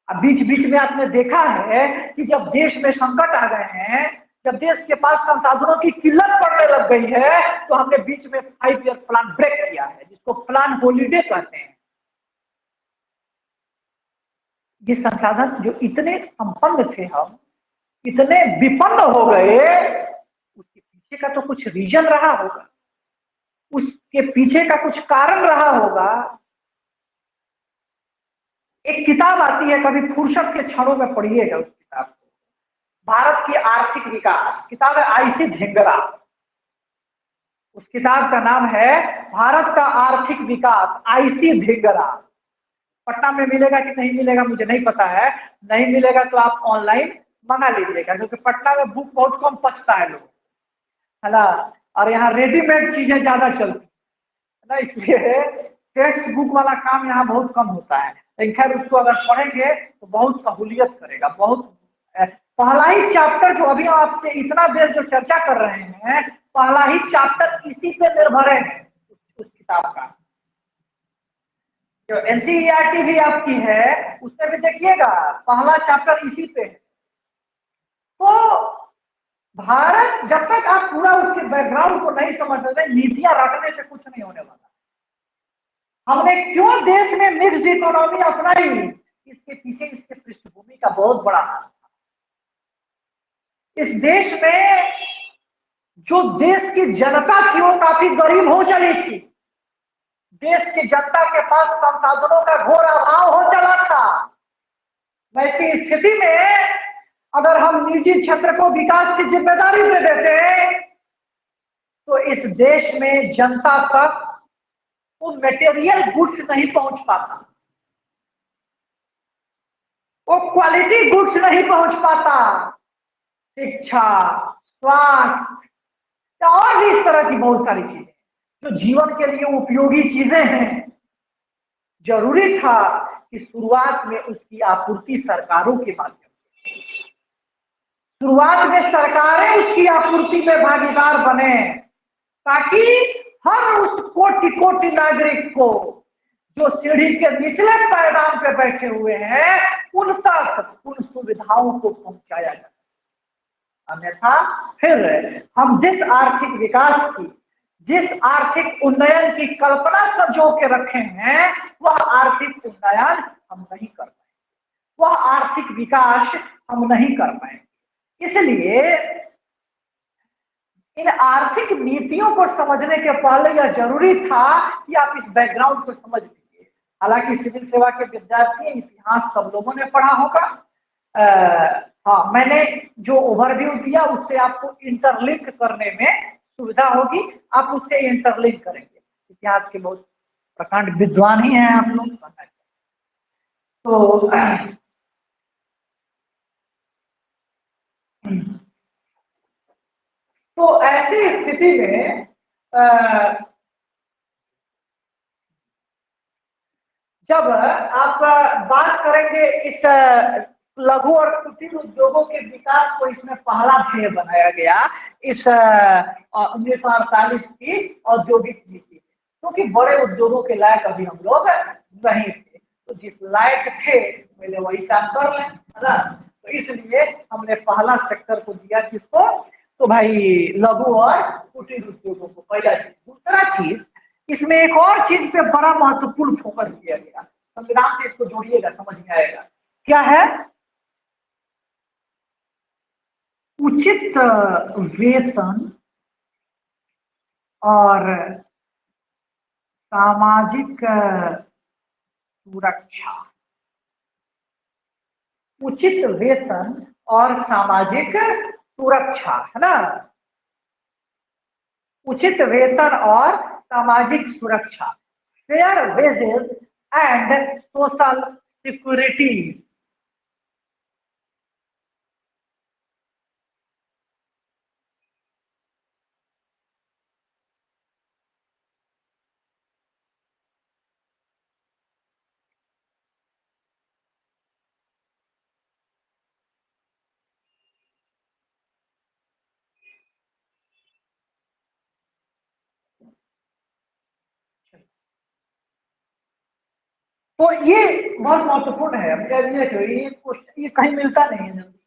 अब बीच बीच में आपने देखा है कि जब देश में संकट आ गए हैं, जब देश के पास संसाधनों की किल्लत पड़ने लग गई है, तो हमने बीच में 5 ईयर प्लान ब्रेक किया है, जिसको प्लान हॉलीडे कहते हैं। ये संसाधन जो इतने संपन्न थे, हम इतने विपन्न हो गए, उसके पीछे का तो कुछ रीजन रहा होगा, उसके पीछे का कुछ कारण रहा होगा। एक किताब आती है, कभी फुर्सत के क्षणों में पढ़िएगा उस किताब को, भारत की आर्थिक विकास, किताब है आईसी धिंगरा। उस किताब का नाम है भारत का आर्थिक विकास, आईसी धिंगरा। पटना में मिलेगा कि नहीं मिलेगा मुझे नहीं पता है, नहीं मिलेगा तो आप ऑनलाइन मंगा लीजिएगा, क्योंकि पटना में बुक बहुत कम पचता है लोग, है ना, और यहाँ रेडीमेड चीजें ज्यादा चलती है ना, इसलिए टेक्स्ट बुक वाला काम यहाँ बहुत कम होता है। लेकिन खैर उसको अगर पढ़ेंगे तो बहुत सहूलियत करेगा। बहुत पहला ही चैप्टर जो अभी आपसे इतना देर जो चर्चा कर रहे हैं, पहला ही चैप्टर इसी पे निर्भर है उस किताब का। जो एनसीईआरटी भी आपकी है उसमें भी देखिएगा पहला चैप्टर इसी पे है। तो भारत, जब तक आप पूरा उसके बैकग्राउंड को नहीं समझ सकते, नीतियां रखने से कुछ नहीं होने वाला। हमने क्यों देश में मिक्स्ड इकोनॉमी अपनाई, इसके पीछे इसके पृष्ठभूमि का बहुत बड़ा हाथ था। इस देश में जो देश की जनता थी वो काफी गरीब हो चली थी। देश की जनता के पास संसाधनों का घोर अभाव हो चला था। वैसी स्थिति में अगर हम निजी क्षेत्र को विकास की जिम्मेदारी दे देते तो इस देश में जनता तक वो मटेरियल गुड्स नहीं पहुंच पाता, वो क्वालिटी गुड्स नहीं पहुंच पाता। शिक्षा, स्वास्थ्य और भी इस तरह की बहुत सारी चीजें जो जीवन के लिए उपयोगी चीजें हैं। जरूरी था कि शुरुआत में उसकी आपूर्ति सरकारों के माध्यम से, शुरुआत में सरकारें उसकी आपूर्ति में भागीदार बने, ताकि हर उस कोटि कोटि नागरिक को जो सीढ़ी के निचले पायदान पे बैठे हुए हैं उन तक उन सुविधाओं को पहुंचाया जाए। अन्यथा फिर हम जिस आर्थिक विकास की, जिस आर्थिक उन्नयन की कल्पना संजो के रखे हैं वह आर्थिक उन्नयन हम नहीं कर पाएंगे, वह आर्थिक विकास हम नहीं कर पाएंगे। इसलिए इन आर्थिक नीतियों को समझने के पहले यह जरूरी था कि आप इस बैकग्राउंड को समझ लीजिए। हालांकि सिविल सेवा के विद्यार्थी इतिहास सब लोगों ने पढ़ा होगा। हाँ, मैंने जो ओवरव्यू दिया उससे आपको इंटरलिंक करने में सुविधा होगी, आप उससे इंटरलिंक करेंगे। इतिहास के बहुत प्रकांड विद्वान ही हैं आप लोग। तो ऐसी स्थिति में जब आप बात करेंगे इस लघु और कुटीर उद्योगों के विकास को, इसमें पहला ध्येय बनाया गया इस 1948 की औद्योगिक नीति, क्योंकि बड़े उद्योगों के लायक अभी हम लोग नहीं थे, तो जिस लायक थे पहले वही काम कर लें, है ना। तो इसलिए हमने पहला सेक्टर को दिया किसको, तो भाई लघु और कुटीर उद्योगों को पहला चीज। दूसरा चीज, इसमें एक और चीज पे बड़ा महत्वपूर्ण फोकस किया गया, संविधान से इसको जोड़िएगा समझ में आएगा। क्या है? उचित वेतन और सामाजिक सुरक्षा। उचित वेतन और सामाजिक सुरक्षा, है ना। उचित वेतन और सामाजिक सुरक्षा, fair wages and social securities. तो ये बहुत महत्वपूर्ण है। ये कहीं मिलता नहीं है जल्दी।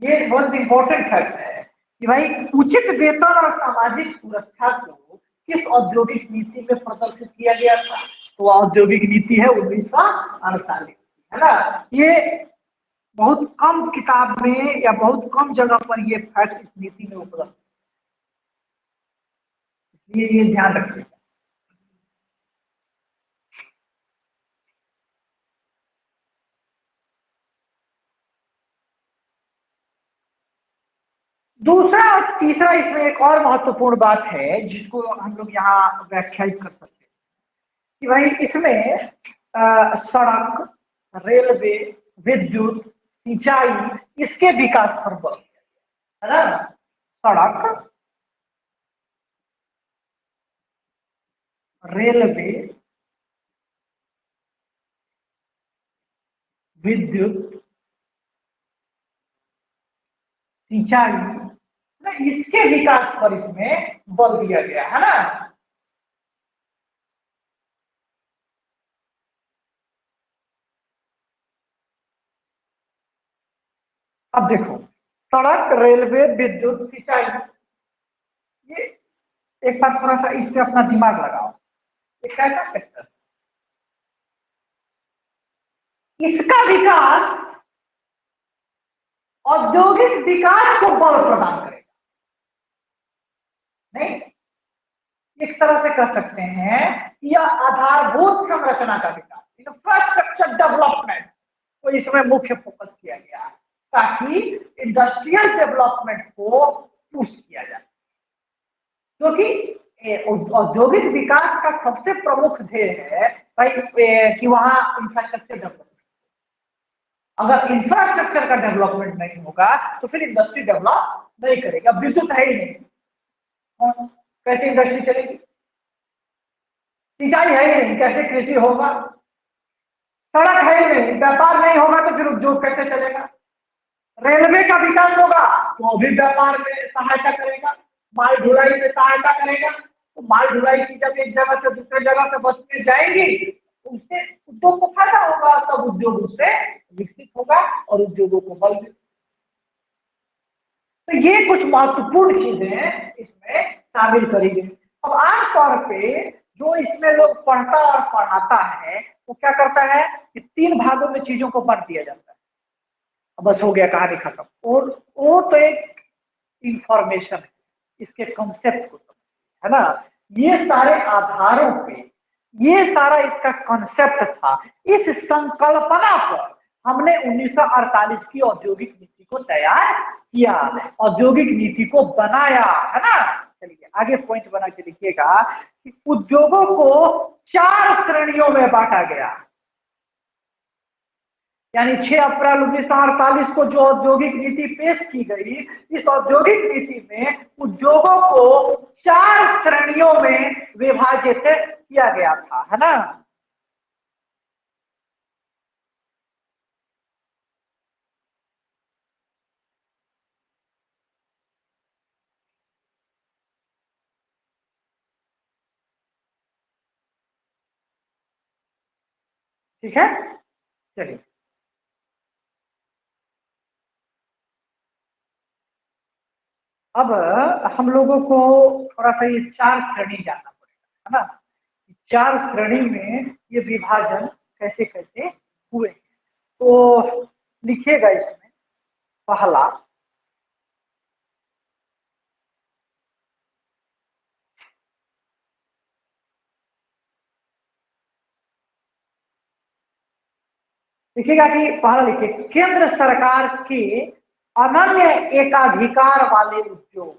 ये बहुत इंपॉर्टेंट फैक्ट है कि भाई उचित वेतन और सामाजिक सुरक्षा को किस औद्योगिक नीति में प्रदर्शित किया गया था, तो औद्योगिक नीति है 1948, है ना। ये बहुत कम किताब में या बहुत कम जगह पर ये फैक्ट इस नीति में उपलब्ध, ये ध्यान रखिए। दूसरा और तीसरा, इसमें एक और महत्वपूर्ण बात है जिसको हम लोग यहाँ व्याख्यायित कर सकते हैं कि भाई इसमें सड़क, रेलवे, विद्युत, सिंचाई, इसके विकास पर बल दिया गया, है ना। सड़क, रेलवे, विद्युत, सिंचाई, इसके विकास पर इसमें बल दिया गया, है ना। अब देखो, सड़क, रेलवे, विद्युत, सिंचाई, ये एक बार थोड़ा सा इस पे अपना दिमाग लगाओ। ये कैसा सेक्टर, इसका विकास औद्योगिक विकास को बल प्रदान करेगा। नहीं, इस तरह से कह सकते हैं यह आधारभूत संरचना का विकास, इंफ्रास्ट्रक्चर डेवलपमेंट को इसमें मुख्य फोकस किया गया ताकि इंडस्ट्रियल डेवलपमेंट को पुश किया जाए, क्योंकि औद्योगिक विकास का सबसे प्रमुख ध्येय है भाई कि वहां इंफ्रास्ट्रक्चर डेवलपमेंट। अगर इंफ्रास्ट्रक्चर का डेवलपमेंट नहीं होगा तो फिर इंडस्ट्री डेवलप नहीं करेगी। अब विद्युत है ही नहीं, हाँ, कैसे इंडस्ट्री चलेगी? सिंचाई है ही नहीं, कैसे कृषि होगा? सड़क है ही नहीं, व्यापार नहीं होगा तो फिर उद्योग कैसे चलेगा? रेलवे का विकास होगा तो भी व्यापार में सहायता करेगा, माल ढुलाई में सहायता करेगा। तो माल ढुलाई की जब एक जगह से दूसरे जगह से वस्तुएं जाएंगी तो उससे उद्योग को फायदा होगा, तब उद्योग उससे विकसित होगा और उद्योगों को बल मिलेगा। तो ये कुछ महत्वपूर्ण चीजें इसमें शामिल करी गई। अब आमतौर पे जो इसमें लोग पढ़ता और पढ़ाता है वो क्या करता है कि 3 भागों में चीजों को बांट दिया जाता है, बस हो गया, कहानी खत्म। और वो तो एक इंफॉर्मेशन है, इसके कॉन्सेप्ट को है ना, ये सारे आधारों पे ये सारा इसका कॉन्सेप्ट था। इस संकल्पना पर हमने 1948 की औद्योगिक नीति को तैयार किया, औद्योगिक नीति को बनाया, है ना। चलिए आगे पॉइंट बना के लिखिएगा कि उद्योगों को 4 श्रेणियों में बांटा गया। यानी 6 अप्रैल 1948 को जो औद्योगिक नीति पेश की गई, इस औद्योगिक नीति में उद्योगों को 4 श्रेणियों में विभाजित किया गया था, है ना। ठीक है, चलिए अब हम लोगों को थोड़ा सा ये 4 श्रेणी जानना पड़ेगा, है ना। 4 श्रेणी में ये विभाजन कैसे कैसे हुए, तो लिखिएगा इसमें। पहला, लिखिएगा कि पहला लिखिए, केंद्र सरकार के अनन्य एकाधिकार वाले उद्योग।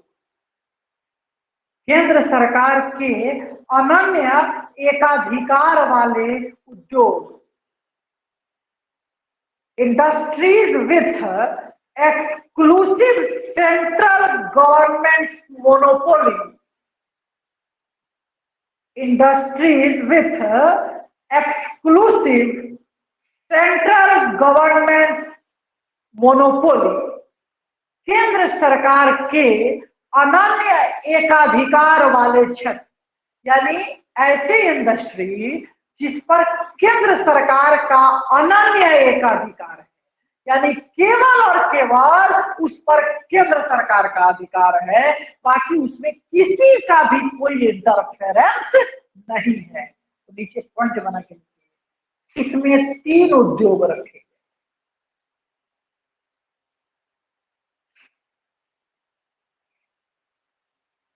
केंद्र सरकार के अनन्य एकाधिकार वाले उद्योग, industries with exclusive central government monopoly. Industries with exclusive central government monopoly, केंद्र सरकार के अनन्य एकाधिकार वाले क्षेत्र, यानी ऐसी इंडस्ट्री जिस पर केंद्र सरकार का अनन्य एकाधिकार है, यानी केवल और केवल उस पर केंद्र सरकार का अधिकार है, बाकी उसमें किसी का भी कोई इंटरफेरेंस नहीं है। तो नीचे पॉइंट बना के इसमें 3 उद्योग रखे,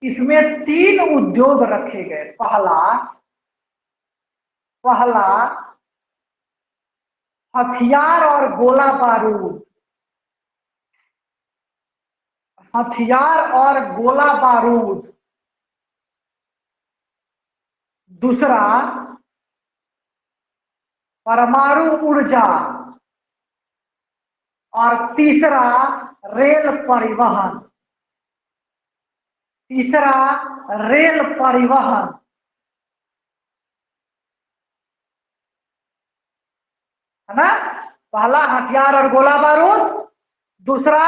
इसमें 3 उद्योग रखे गए। पहला पहला हथियार और गोला बारूद, हथियार और गोला बारूद। दूसरा परमाणु ऊर्जा, और तीसरा रेल परिवहन। तीसरा रेल परिवहन, है ना। पहला हथियार और गोला बारूद, दूसरा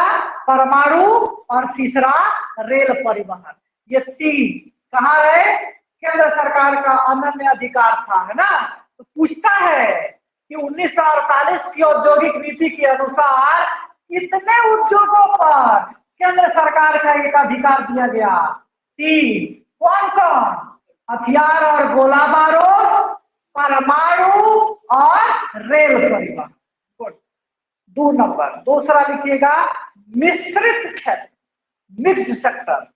परमाणु, और तीसरा रेल परिवहन। ये 3 कहाँ रहे? केंद्र सरकार का अनन्य अधिकार था, है ना। तो पूछता है कि 1948 की औद्योगिक नीति के अनुसार कितने उद्योगों पर केंद्र सरकार का एक अधिकार दिया गया? 3। कौन कौन? हथियार और गोला बारूद, परमाणु और रेल परिवहन। 2 नंबर। दूसरा लिखिएगा मिश्रित क्षेत्र, मिक्स सेक्टर।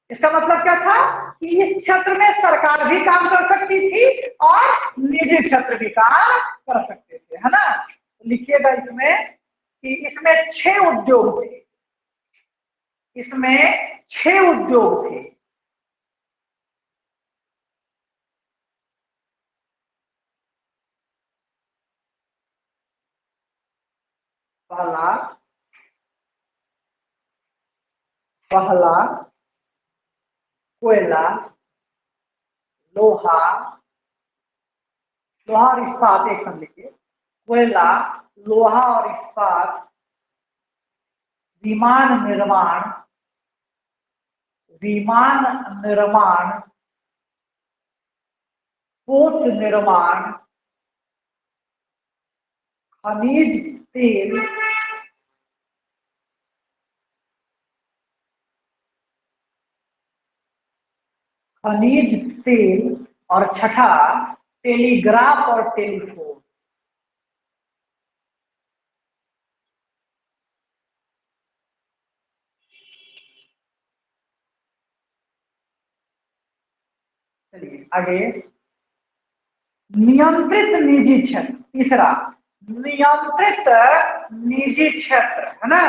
इसका मतलब क्या था कि इस क्षेत्र में सरकार भी काम कर सकती थी और निजी क्षेत्र भी काम कर सकते थे, है ना। तो लिखिएगा इसमें कि इसमें 6 उद्योग थे, इसमें 6 उद्योग थे। पहला पहला कोयला, लोहा, लोहा और इस्पात एक संग लिखिए, कोयला, लोहा और इस्पात, विमान निर्माण, विमान निर्माण, पोत निर्माण, खनिज तेल, खनिज तेल और छठा टेलीग्राफ और टेलीफोन। चलिए आगे, नियंत्रित निजी क्षेत्र, तीसरा नियंत्रित निजी क्षेत्र है ना,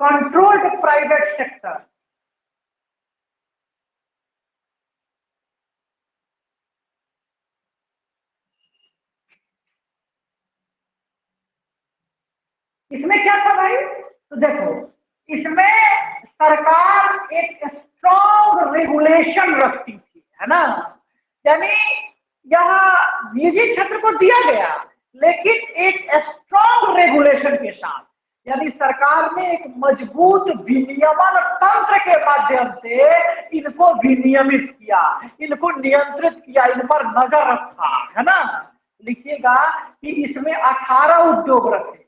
कंट्रोल्ड प्राइवेट सेक्टर। इसमें क्या था भाई, तो देखो इसमें सरकार एक स्ट्रॉन्ग रेगुलेशन रखती थी, है ना, यानी यह निजी क्षेत्र को दिया गया लेकिन एक स्ट्रॉन्ग रेगुलेशन के साथ, यानी सरकार ने एक मजबूत विनियमन तंत्र के माध्यम से इनको विनियमित किया, इनको नियंत्रित किया, इन पर नजर रखा, है ना। लिखिएगा कि इसमें 18 उद्योग रखे गए।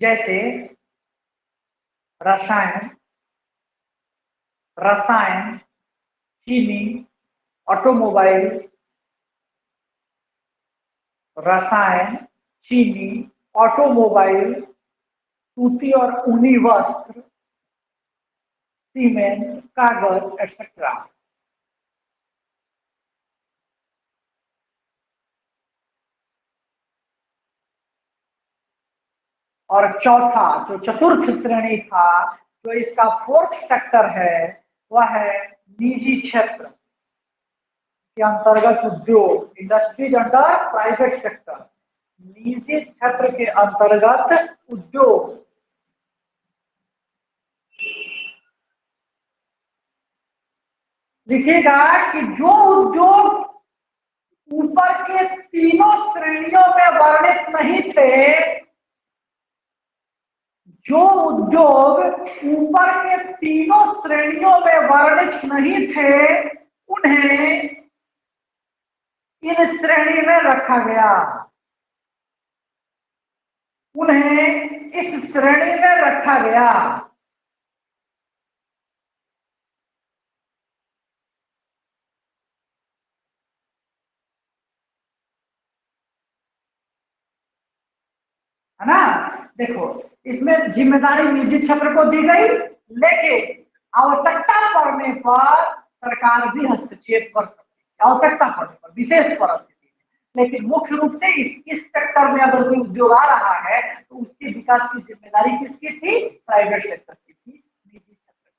जैसे रसायन, रसायन, चीनी, ऑटोमोबाइल, रसायन, चीनी, ऑटोमोबाइल, सूती और ऊनी वस्त्र, सीमेंट, कागज एक्सेट्रा। और चौथा जो चतुर्थ श्रेणी था, जो इसका फोर्थ सेक्टर है, वह है निजी क्षेत्र के अंतर्गत उद्योग, इंडस्ट्रीज अंडर प्राइवेट सेक्टर, निजी क्षेत्र के अंतर्गत उद्योग। लिखिएगा कि जो उद्योग ऊपर के तीनों श्रेणियों में वर्णित नहीं थे, जो उद्योग ऊपर के तीनों श्रेणियों में वर्णित नहीं थे, उन्हें इन श्रेणी में रखा गया, उन्हें इस श्रेणी में रखा गया। है ना, देखो इसमें जिम्मेदारी निजी क्षेत्र को दी गई, लेकिन आवश्यकता पड़ने पर सरकार भी हस्तक्षेप कर सकती है, आवश्यकता पड़ने पर विशेष परिस्थिति में। लेकिन मुख्य रूप से इस सेक्टर में अगर कोई उद्योग आ रहा है तो उसके विकास की जिम्मेदारी किसकी थी, प्राइवेट सेक्टर की थी, निजी सेक्टर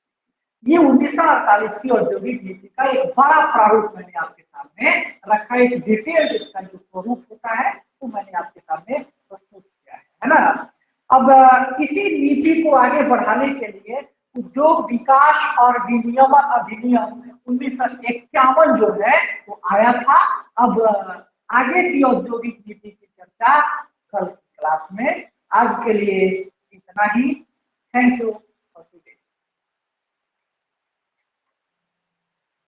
की। ये 1948 की औद्योगिक नीति का एक बड़ा प्रारूप मैंने आपके सामने रखा, एक डिटेल इसका जो स्वरूप होता है वो मैंने आपके सामने प्रस्तुत, है ना। अब इसी नीति को आगे बढ़ाने के लिए उद्योग विकास और विनियमन अधिनियम 1951 जो है वो आया था। अब आगे की औद्योगिक नीति की चर्चा कल की क्लास में। आज के लिए इतना ही। Thank you.